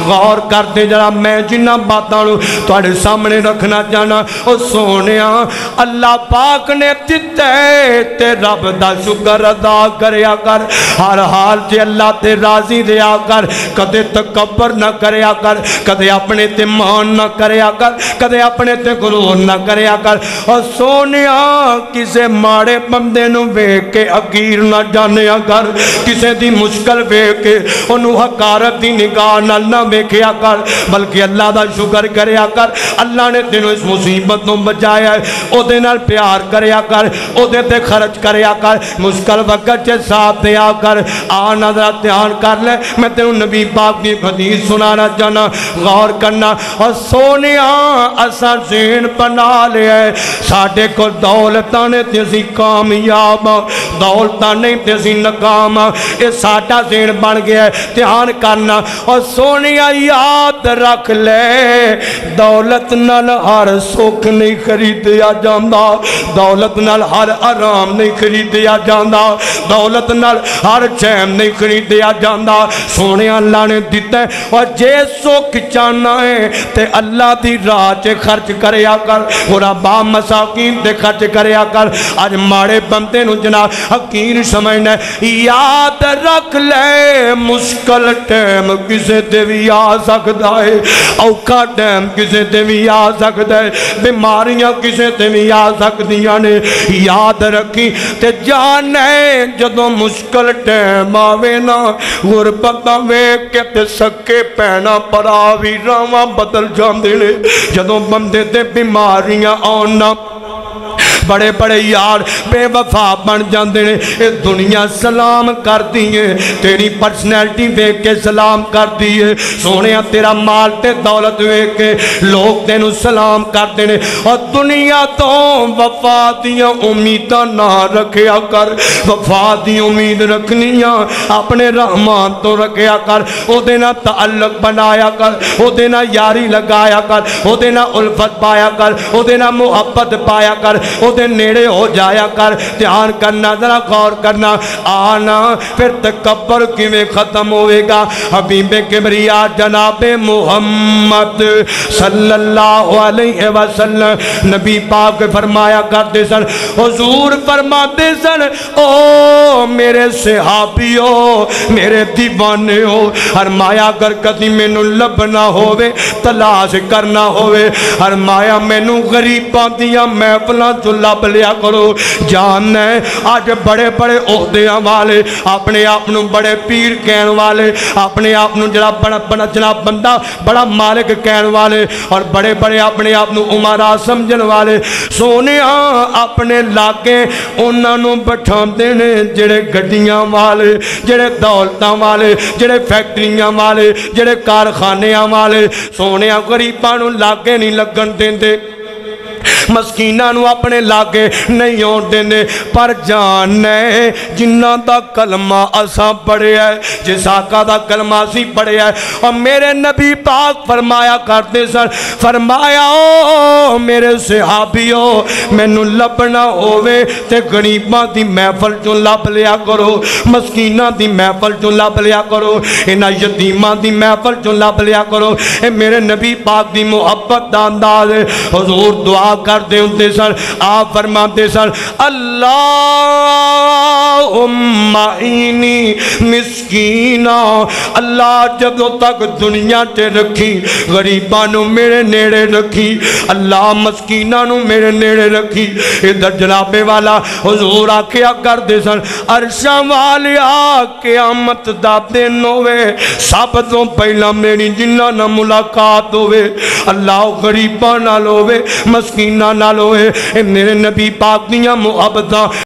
غور کرتے جڑا میں جنہ باتاں نو تواڈے سامنے رکھنا چاہنا او سونیا اللہ پاک نے دتا ہے تے رب دا شکر ادا کریا کر ہر حال تے اللہ تے راضی رہیا کر کدے تکبر نہ کریا کر کدے اپنے تے مان نہ کریا کر کدے اپنے تے غرور نہ کریا کر اور سونیا کسے ماڑے بندے نو ویکھ کے حقیر نہ جانیا کر کسے دی مشکل ویکھ کے انہوں حقارت دی نگاہ نہ ویکھیا کر بلکہ اللہ دا شکر کریا کر اللہ نے تینوں اس مصیبت نو بچایا ہے او دے نال پیار کریا کر او دے تے خرچ کریا کر مشکل وقت چے ساتھ دیا کر آنا ذرا دھیان کر لے میں تینوں نبی پاک دی حدیث سنانا چاہنا غور کرنا اور سونیا اساں ذہن بنا لیا ہے ساڈے کو دولتاں نے تے اسی کامیاب دولتاں نہیں تے اسی ناکام اے ساڈا ذہن بن گیا ہے دھیان کرنا اور سونیا یاد رکھ لے دولت نال ہر سکھ نہیں خریدیا جاندا دولت نال ہر آرام نہیں خریدیا جاندا دولت نال ہر چین نہیں خریدیا جاندا سونے اللہ نے دیتا ہے اور جے سکھ چاہنا ہے تے اللہ دی راہ چے خرچ کریا کر غربا مساکین تے خرچ کریا کر آج ماڑے بندے نو جناب حقیر سمجھنا ہے یاد رکھ لے مشکل ٹیم کسے تے بھی آ سکتا ہے اوکھا ٹیم کسے تے بھی آ سکتا ہے بیماریاں کسے تے بھی آ سکتیاں نے یاد رکھی تے جانے جدوں مشکل ٹیم آوے نا غربت آوے کہ تے سکے پینا پراوی راواں بدل جاندے نے جدوں بندے تے بیماریاں آنا بڑے بڑے یار بے وفا بن جاندے نے اے دنیا سلام کر دیئے تیری پرسنالٹی دیکھ کے سلام کر دیئے سونیا تیرا مال تے دولت دیکھ کے لوگ تینو سلام کر دینے اور دنیا تو وفا دیاں امیداں نہ رکھیا کر وفا دی امید رکھنیاں اپنے رحمان تو رکھیا کر او دینا تعلق بنایا کر او دینا یاری لگایا کر او دینا الفت پایا کر او دینا محبت پایا کر او دے نیڑے ہو جایا کر دھیان کرنا ذرا غور کرنا آنا پھر تکبر کی میں ختم ہوئے گا حبیب کبریا جناب محمد صلی اللہ علیہ وسلم نبی پاک فرمایا کرتے سن حضور فرماتے سن او میرے صحابیو میرے دیوانے ہو فرمایا اگر کدی مینوں لبنا ہوئے تلاش کرنا ہوئے فرمایا مینوں غریباں دیاں محفلاں تو لب لیا کرو جاننا ہے آج بڑے بڑے عہدیاں والے اپنے آپنوں بڑے پیر کہن والے اپنے آپنوں جناب بندہ بڑا مالک کہن والے اور بڑے بڑے اپنے آپنوں عمرہ سمجھن والے سونے اپنے لاگے انہاں نوں بٹھاندے نے جڑے گڈیاں والے جڑے دولتاں والے جڑے فیکٹریاں والے جڑے کارخانیاں والے سونے غریباں نوں لاگے نہیں لگن دیندے مسکینہ نو اپنے لاگے نہیں ہون دینے پر جانے جنہ دا کلمہ اساں پڑھے ہے جس آقا دا کلمہ اسی پڑھے ہے اور میرے نبی پاک فرمایا کرتے سن فرمایا او میرے صحابیو مینوں لبنا ہوئے تے غریباں دی محفل چوں لب لیا کرو مسکینہ دی محفل چوں لب لیا کرو انہاں یتیماں دی محفل چوں لب لیا کرو اے میرے نبی پاک دی محبت دا انداز ہے حضور دعا کر دے انتے سر آپ فرماتے سر اللہم اینی مسکینہ اللہ جدوں تک دنیا تے رکھی غریبانوں میرے نیڑے رکھی اللہ مسکینہ نو میرے نیڑے رکھی ادھر جناب والا حضور آکھیا کر دے سر عرشاں والیا قیامت دا دن ہوئے سب تو پہلا میری جنہ نہ ملاقات ہوئے اللہ غریباں نال ہوئے مسکینہ نال ہوئے میرے نبی پاک دیاں محبتاں